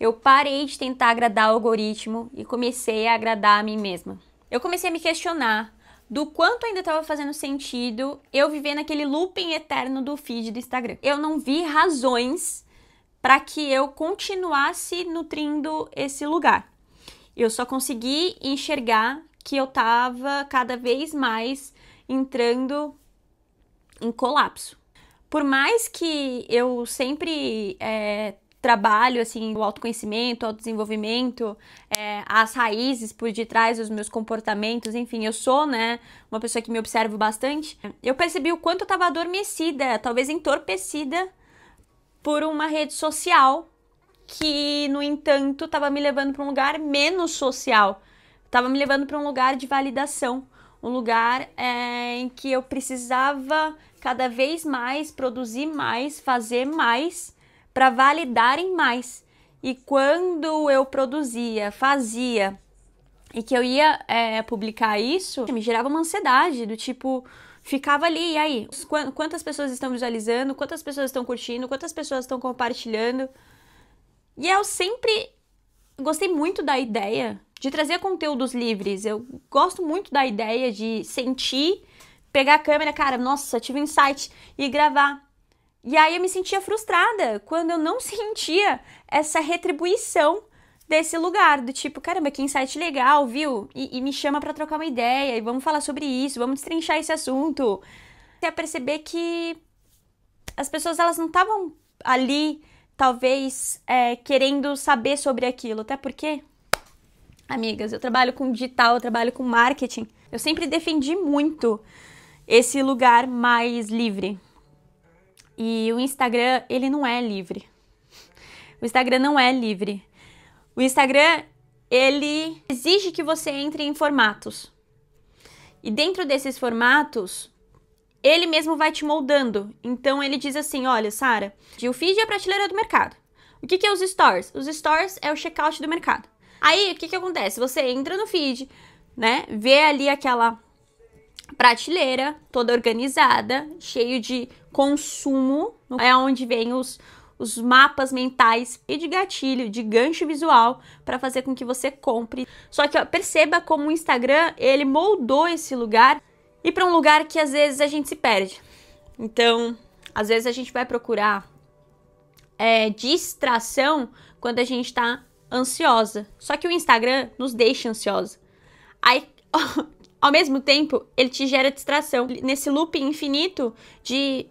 eu parei de tentar agradar o algoritmo e comecei a agradar a mim mesma. Eu comecei a me questionar do quanto ainda estava fazendo sentido eu viver naquele looping eterno do feed do Instagram. Eu não vi razões para que eu continuasse nutrindo esse lugar. Eu só consegui enxergar que eu estava cada vez mais entrando em colapso. Por mais que eu sempre trabalho assim, o autoconhecimento, o autodesenvolvimento, as raízes por detrás dos meus comportamentos, enfim, eu sou, né, uma pessoa que me observo bastante, eu percebi o quanto eu estava adormecida, talvez entorpecida por uma rede social que, no entanto, estava me levando para um lugar menos social, estava me levando para um lugar de validação, um lugar em que eu precisava cada vez mais produzir mais, fazer mais, para validarem mais. E quando eu produzia, fazia e que eu ia publicar isso, me gerava uma ansiedade do tipo, ficava ali, e aí? Quantas pessoas estão visualizando? Quantas pessoas estão curtindo? Quantas pessoas estão compartilhando? E eu sempre gostei muito da ideia de trazer conteúdos livres. Eu gosto muito da ideia de sentir, pegar a câmera, cara, nossa, tive um insight e gravar. E aí eu me sentia frustrada quando eu não sentia essa retribuição desse lugar, do tipo, caramba, que insight legal, viu? E me chama pra trocar uma ideia, e vamos falar sobre isso, vamos destrinchar esse assunto. Você ia perceber que as pessoas, elas não estavam ali, talvez, querendo saber sobre aquilo, até porque, amigas, eu trabalho com digital, eu trabalho com marketing, eu sempre defendi muito esse lugar mais livre. E o Instagram, ele não é livre. O Instagram não é livre. O Instagram, ele exige que você entre em formatos. E dentro desses formatos, ele mesmo vai te moldando. Então, ele diz assim, olha, Sara, o feed é a prateleira do mercado. O que é os stories? Os stories é o checkout do mercado. Aí, o que acontece? Você entra no feed, né? Vê ali aquela prateleira toda organizada, cheio de consumo, é onde vem os mapas mentais e de gatilho, de gancho visual para fazer com que você compre. Só que perceba como o Instagram, ele moldou esse lugar e para um lugar que às vezes a gente se perde. Então, às vezes a gente vai procurar distração quando a gente tá ansiosa. Só que o Instagram nos deixa ansiosa. Aí, ao mesmo tempo, ele te gera distração. Nesse loop infinito de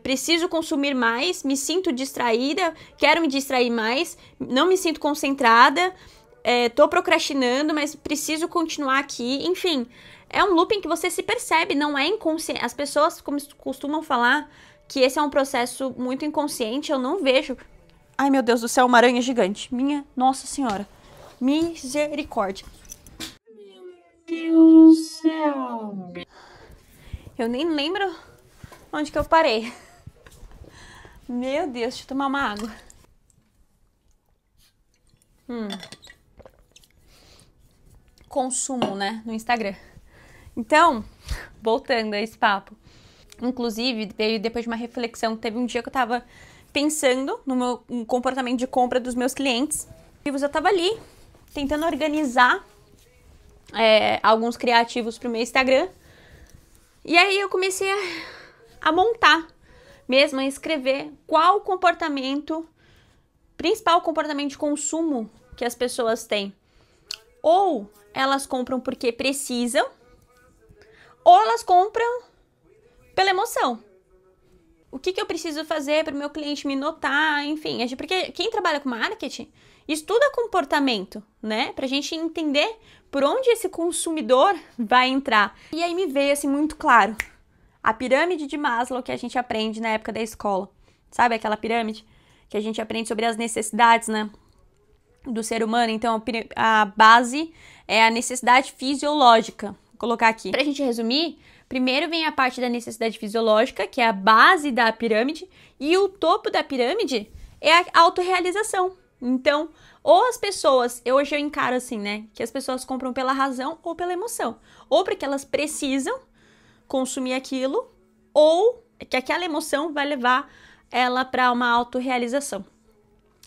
preciso consumir mais, me sinto distraída, quero me distrair mais, não me sinto concentrada, tô procrastinando, mas preciso continuar aqui. Enfim, é um looping que você se percebe, não é inconsciente. As pessoas costumam falar que esse é um processo muito inconsciente, eu não vejo. Ai, meu Deus do céu, uma aranha gigante. Minha Nossa Senhora. Misericórdia. Meu Deus do céu. Eu nem lembro onde que eu parei. Meu Deus, deixa eu tomar uma água. Consumo, né, no Instagram. Então, voltando a esse papo. Inclusive, veio depois de uma reflexão. Teve um dia que eu tava pensando no meu comportamento de compra dos meus clientes. E eu tava ali, tentando organizar alguns criativos pro meu Instagram. E aí eu comecei a montar mesmo, a escrever qual o comportamento, principal comportamento de consumo que as pessoas têm. Ou elas compram porque precisam, ou elas compram pela emoção. O que eu preciso fazer para o meu cliente me notar, enfim. Porque quem trabalha com marketing estuda comportamento, né? Pra gente entender por onde esse consumidor vai entrar. E aí me veio assim muito claro a pirâmide de Maslow que a gente aprende na época da escola. Sabe aquela pirâmide que a gente aprende sobre as necessidades, né, do ser humano? Então a base é a necessidade fisiológica. Vou colocar aqui. Pra gente resumir, primeiro vem a parte da necessidade fisiológica, que é a base da pirâmide, e o topo da pirâmide é a autorrealização. Então, ou as pessoas, hoje eu encaro assim, né, que as pessoas compram pela razão ou pela emoção. Ou porque elas precisam consumir aquilo, ou que aquela emoção vai levar ela para uma autorrealização.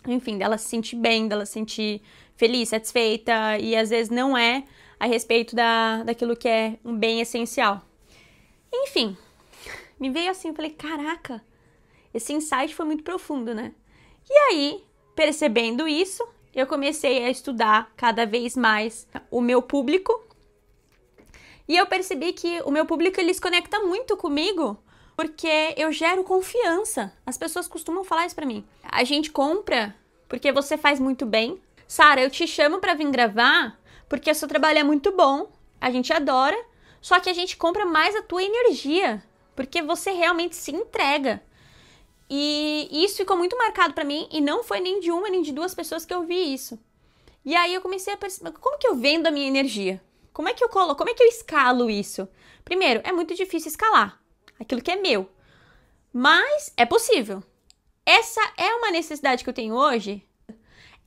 enfim, dela se sentir bem, dela se sentir feliz, satisfeita, e às vezes não é a respeito daquilo que é um bem essencial. Enfim, me veio assim, eu falei, caraca, esse insight foi muito profundo, né? E aí, percebendo isso, eu comecei a estudar cada vez mais o meu público, e eu percebi que o meu público, ele se conecta muito comigo, porque eu gero confiança. As pessoas costumam falar isso pra mim. A gente compra porque você faz muito bem. Sara, eu te chamo pra vir gravar porque o seu trabalho é muito bom, a gente adora, só que a gente compra mais a tua energia, porque você realmente se entrega. E isso ficou muito marcado pra mim, e não foi nem de uma nem de duas pessoas que eu vi isso. E aí eu comecei a perceber, como que eu vendo a minha energia? Como é que eu escalo isso? Primeiro, é muito difícil escalar aquilo que é meu, mas é possível. Essa é uma necessidade que eu tenho hoje?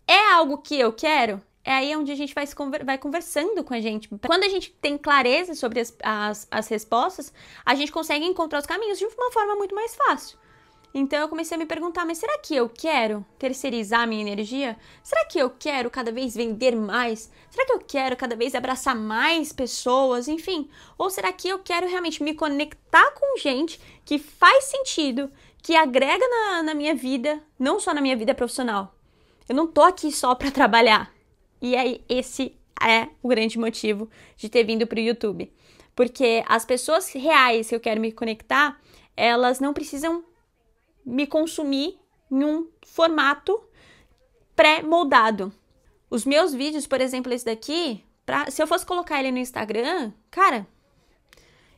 É algo que eu quero? É aí onde a gente vai conversando com a gente. Quando a gente tem clareza sobre as respostas, a gente consegue encontrar os caminhos de uma forma muito mais fácil. Então eu comecei a me perguntar, mas será que eu quero terceirizar minha energia? Será que eu quero cada vez vender mais? Será que eu quero cada vez abraçar mais pessoas? Enfim, ou será que eu quero realmente me conectar com gente que faz sentido, que agrega na minha vida, não só na minha vida profissional? Eu não tô aqui só para trabalhar. E aí esse é o grande motivo de ter vindo pro YouTube. Porque as pessoas reais que eu quero me conectar, elas não precisam me consumir em um formato pré-moldado. Os meus vídeos, por exemplo, esse daqui, se eu fosse colocar ele no Instagram, cara,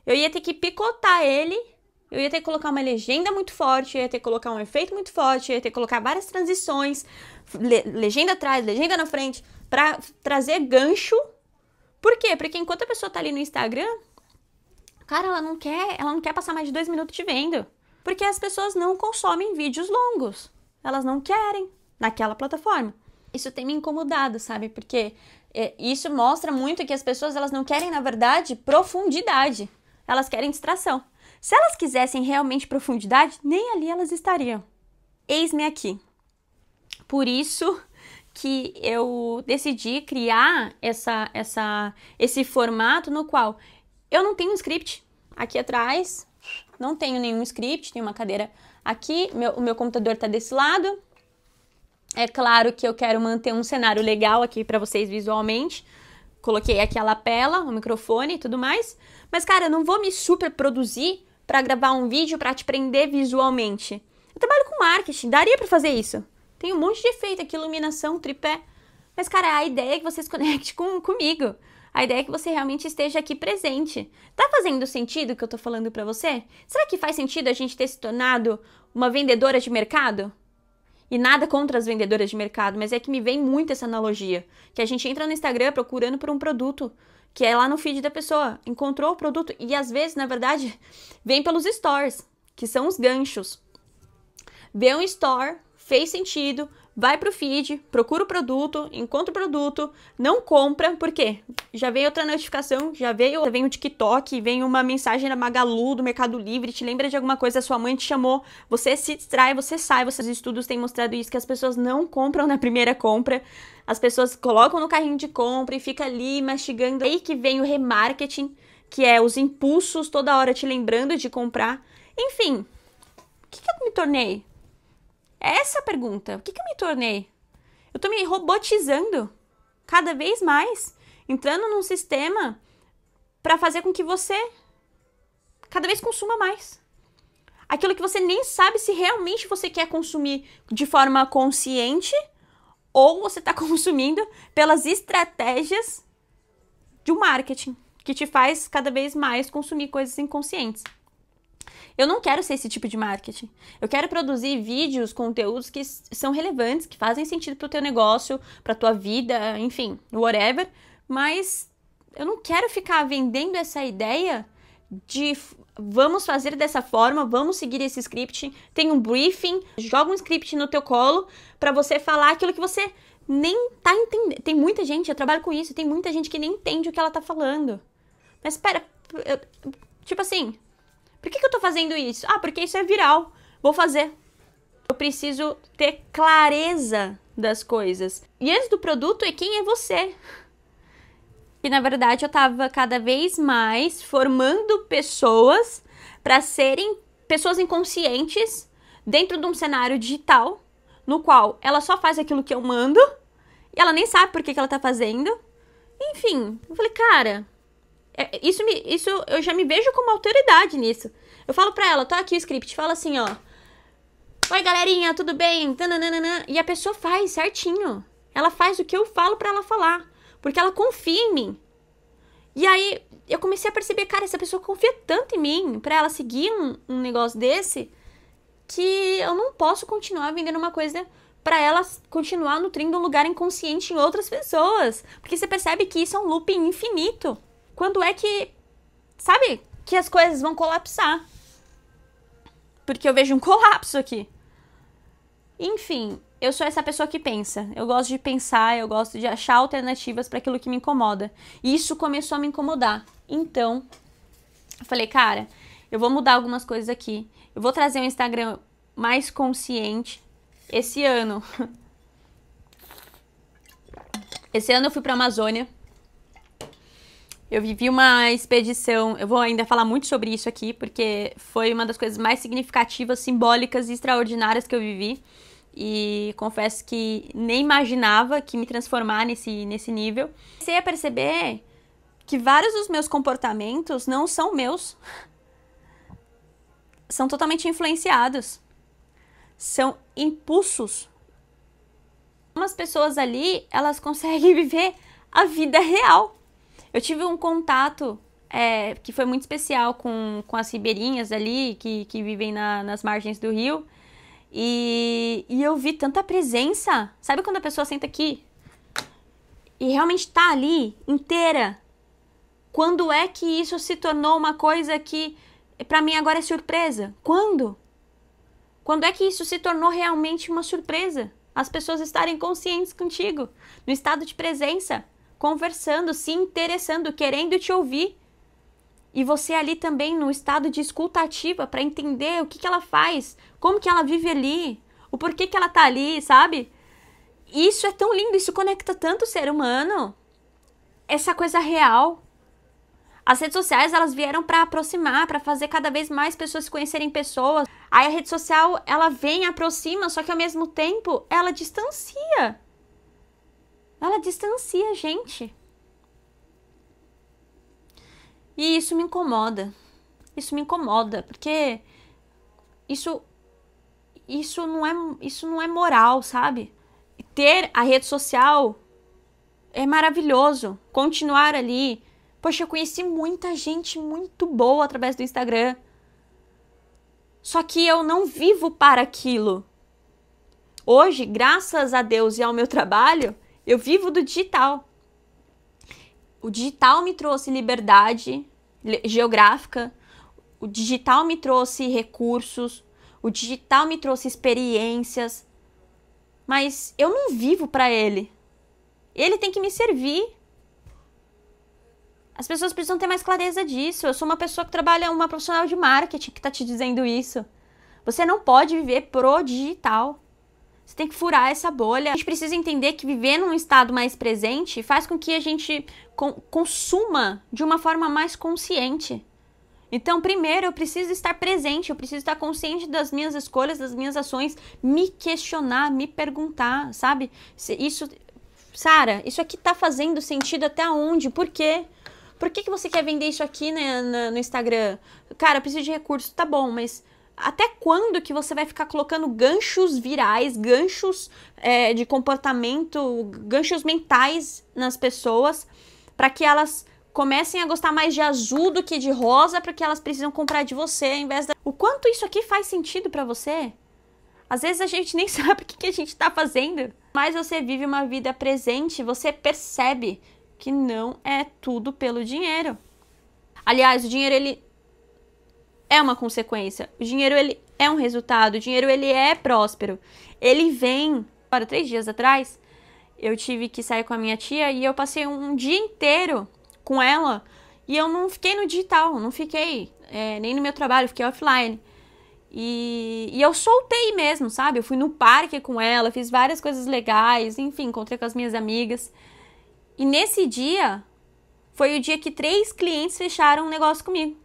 eu ia ter que picotar ele, eu ia ter que colocar uma legenda muito forte, eu ia ter que colocar um efeito muito forte, eu ia ter que colocar várias transições, legenda atrás, legenda na frente, pra trazer gancho. Por quê? Porque enquanto a pessoa tá ali no Instagram, cara, ela não quer passar mais de 2 minutos te vendo. Porque as pessoas não consomem vídeos longos. Elas não querem naquela plataforma. Isso tem me incomodado, sabe? Porque isso mostra muito que as pessoas, elas não querem, na verdade, profundidade. Elas querem distração. Se elas quisessem realmente profundidade, nem ali elas estariam. Eis-me aqui. Por isso que eu decidi criar esse formato no qual eu não tenho um script aqui atrás. Não tenho nenhum script, tem uma cadeira aqui, o meu computador está desse lado. É claro que eu quero manter um cenário legal aqui para vocês visualmente. Coloquei aqui a lapela, o microfone e tudo mais. Mas, cara, eu não vou me super produzir para gravar um vídeo para te prender visualmente. Eu trabalho com marketing, daria para fazer isso. Tem um monte de efeito aqui, iluminação, tripé. Mas, cara, a ideia é que você se conecte comigo. A ideia é que você realmente esteja aqui presente. Tá fazendo sentido o que eu tô falando pra você? Será que faz sentido a gente ter se tornado uma vendedora de mercado? E nada contra as vendedoras de mercado, mas é que me vem muito essa analogia. Que a gente entra no Instagram procurando por um produto, que é lá no feed da pessoa. Encontrou o produto e às vezes, na verdade, vem pelos stories, que são os ganchos. Vê um store, fez sentido, vai pro feed, procura o produto, encontra o produto, não compra, por quê? Já veio outra notificação, vem o TikTok, vem uma mensagem da Magalu, do Mercado Livre, te lembra de alguma coisa, sua mãe te chamou, você se distrai, você sai, os estudos têm mostrado isso, que as pessoas não compram na primeira compra, as pessoas colocam no carrinho de compra e fica ali mastigando. Aí que vem o remarketing, que é os impulsos toda hora te lembrando de comprar. Enfim, o que eu me tornei? Essa é a pergunta. O que eu me tornei? Eu tô me robotizando cada vez mais, entrando num sistema para fazer com que você cada vez consuma mais. Aquilo que você nem sabe se realmente você quer consumir de forma consciente ou você está consumindo pelas estratégias do marketing, que te faz cada vez mais consumir coisas inconscientes. Eu não quero ser esse tipo de marketing. Eu quero produzir vídeos, conteúdos que são relevantes, que fazem sentido pro teu negócio, pra tua vida, enfim, whatever. Mas eu não quero ficar vendendo essa ideia de vamos fazer dessa forma, vamos seguir esse script, tem um briefing, joga um script no teu colo pra você falar aquilo que você nem tá entendendo. Tem muita gente, eu trabalho com isso, tem muita gente que nem entende o que ela tá falando. Mas espera, tipo assim... Por que eu tô fazendo isso? Ah, porque isso é viral. Vou fazer. Eu preciso ter clareza das coisas. E antes do produto é quem é você. E na verdade eu tava cada vez mais formando pessoas para serem pessoas inconscientes dentro de um cenário digital, no qual ela só faz aquilo que eu mando e ela nem sabe por que ela tá fazendo. Enfim, eu falei, cara, isso eu já me vejo como autoridade nisso. Eu falo pra ela, tô aqui o script, fala assim, ó. Oi, galerinha, tudo bem? Tananana. E a pessoa faz certinho. Ela faz o que eu falo pra ela falar. Porque ela confia em mim. E aí, eu comecei a perceber, cara, essa pessoa confia tanto em mim pra ela seguir um negócio desse, que eu não posso continuar vendendo uma coisa pra ela continuar nutrindo um lugar inconsciente em outras pessoas. Porque você percebe que isso é um looping infinito. Quando é que, sabe, que as coisas vão colapsar? Porque eu vejo um colapso aqui. Enfim, eu sou essa pessoa que pensa. Eu gosto de pensar, eu gosto de achar alternativas para aquilo que me incomoda. E isso começou a me incomodar. Então, eu falei, cara, eu vou mudar algumas coisas aqui. Eu vou trazer um Instagram mais consciente. Esse ano eu fui pra Amazônia. Eu vivi uma expedição, eu vou ainda falar muito sobre isso aqui, porque foi uma das coisas mais significativas, simbólicas e extraordinárias que eu vivi. E confesso que nem imaginava que me transformar nesse nível. Comecei a perceber que vários dos meus comportamentos não são meus. São totalmente influenciados. São impulsos. Umas pessoas ali, elas conseguem viver a vida real. Eu tive um contato que foi muito especial com as ribeirinhas ali, que vivem nas margens do rio. E eu vi tanta presença. Sabe quando a pessoa senta aqui e realmente tá ali, inteira? Quando é que isso se tornou uma coisa que pra mim agora é surpresa? Quando? Quando é que isso se tornou realmente uma surpresa? As pessoas estarem conscientes contigo, no estado de presença, conversando, se interessando, querendo te ouvir. E você ali também no estado de escuta ativa para entender o que ela faz, como que ela vive ali, o porquê que ela tá ali, sabe? Isso é tão lindo, isso conecta tanto o ser humano. Essa coisa real. As redes sociais, elas vieram para aproximar, para fazer cada vez mais pessoas se conhecerem pessoas. Aí a rede social, ela vem, aproxima, só que ao mesmo tempo, ela distancia. Ela distancia a gente. E isso me incomoda. Isso me incomoda, porque isso não é moral, sabe? Ter a rede social é maravilhoso. Continuar ali. Poxa, eu conheci muita gente muito boa através do Instagram. Só que eu não vivo para aquilo. Hoje, graças a Deus e ao meu trabalho, eu vivo do digital. O digital me trouxe liberdade geográfica, o digital me trouxe recursos, o digital me trouxe experiências, mas eu não vivo para ele. Ele tem que me servir. As pessoas precisam ter mais clareza disso. Eu sou uma pessoa que trabalha, uma profissional de marketing que tá te dizendo isso. Você não pode viver pro digital. Você tem que furar essa bolha. A gente precisa entender que viver num estado mais presente faz com que a gente consuma de uma forma mais consciente. Então, primeiro, eu preciso estar presente, eu preciso estar consciente das minhas escolhas, das minhas ações, me questionar, me perguntar, sabe? Sara, isso aqui tá fazendo sentido até onde? Por quê? Por que você quer vender isso aqui no Instagram? Cara, eu preciso de recursos, tá bom, mas até quando que você vai ficar colocando ganchos virais, ganchos de comportamento, ganchos mentais nas pessoas para que elas comecem a gostar mais de azul do que de rosa, porque elas precisam comprar de você ao invés da... O quanto isso aqui faz sentido para você? Às vezes a gente nem sabe o que a gente tá fazendo. Mas você vive uma vida presente, você percebe que não é tudo pelo dinheiro. Aliás, o dinheiro, ele é uma consequência. O dinheiro, ele é um resultado. O dinheiro, ele é próspero. Ele vem... Agora, 3 dias atrás, eu tive que sair com a minha tia e eu passei um dia inteiro com ela e eu não fiquei no digital, não fiquei nem no meu trabalho, fiquei offline. E eu soltei mesmo, sabe? Eu fui no parque com ela, fiz várias coisas legais, enfim, encontrei com as minhas amigas. E nesse dia, foi o dia que 3 clientes fecharam um negócio comigo.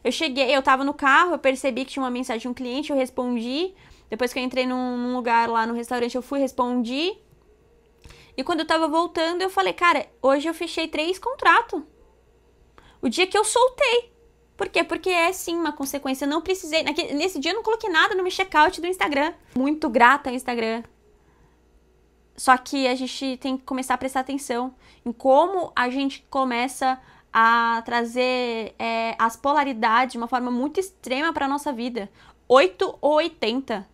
Eu cheguei, eu tava no carro, eu percebi que tinha uma mensagem de um cliente, eu respondi. Depois que eu entrei num lugar lá no restaurante, eu fui, respondi. E quando eu tava voltando, eu falei, cara, hoje eu fechei 3 contratos. O dia que eu soltei. Por quê? Porque é sim uma consequência. Eu não precisei. Nesse dia eu não coloquei nada no meu checkout do Instagram. Muito grata ao Instagram. Só que a gente tem que começar a prestar atenção em como a gente começa a trazer as polaridades de uma forma muito extrema para nossa vida. 8 ou 80.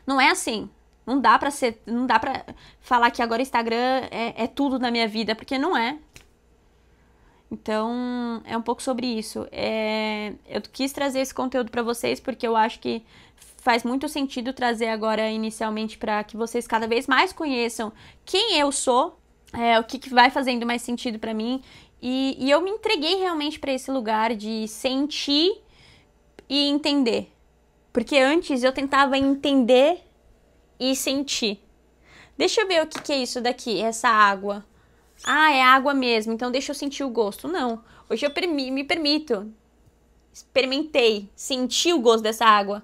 Não é assim. Não dá pra falar que agora o Instagram é tudo na minha vida, porque não é. Então, é um pouco sobre isso. Eu quis trazer esse conteúdo para vocês porque eu acho que faz muito sentido trazer agora inicialmente para que vocês cada vez mais conheçam quem eu sou, o que vai fazendo mais sentido para mim. E eu me entreguei realmente para esse lugar de sentir e entender. Porque antes eu tentava entender e sentir. Deixa eu ver o que é isso daqui, essa água. Ah, é água mesmo, então deixa eu sentir o gosto. Não, hoje eu me permito. Experimentei, senti o gosto dessa água.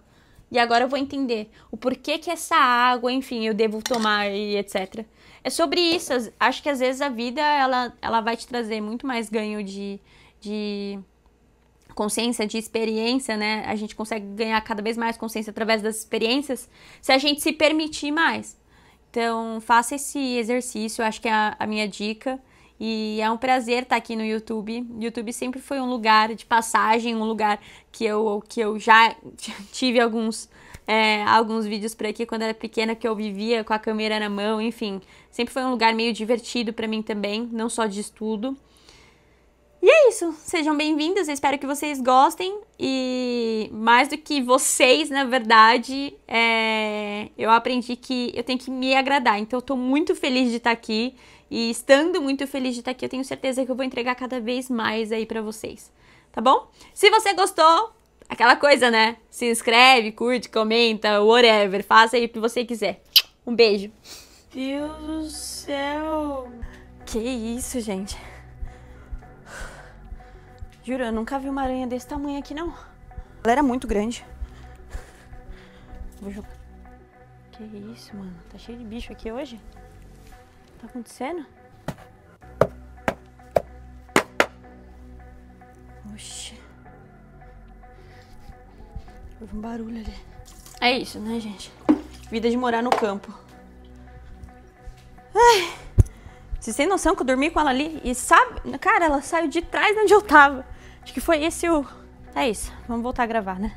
E agora eu vou entender o porquê que essa água, enfim, eu devo tomar e etc. É sobre isso. Acho que às vezes a vida, ela vai te trazer muito mais ganho de consciência, de experiência, né? A gente consegue ganhar cada vez mais consciência através das experiências se a gente se permitir mais. Então, faça esse exercício, acho que é a minha dica. E é um prazer estar aqui no YouTube. O YouTube sempre foi um lugar de passagem, um lugar que eu já tive alguns vídeos por aqui quando era pequena, que eu vivia com a câmera na mão, enfim. Sempre foi um lugar meio divertido para mim também, não só de estudo. E é isso, sejam bem-vindos, eu espero que vocês gostem. E mais do que vocês, na verdade, eu aprendi que eu tenho que me agradar. Então eu tô muito feliz de estar aqui. E estando muito feliz de estar aqui, eu tenho certeza que eu vou entregar cada vez mais aí pra vocês, tá bom? Se você gostou, aquela coisa, né? Se inscreve, curte, comenta, whatever, faça aí o que você quiser. Um beijo. Deus do céu. Que isso, gente. Juro, eu nunca vi uma aranha desse tamanho aqui, não. Ela era muito grande. Vou jogar. Que isso, mano? Tá cheio de bicho aqui hoje? O que tá acontecendo? Oxi. Houve um barulho ali. É isso, né, gente? Vida de morar no campo. Ai. Vocês têm noção que eu dormi com ela ali? E sabe, cara, ela saiu de trás de onde eu tava. Acho que foi esse o... É isso, vamos voltar a gravar, né?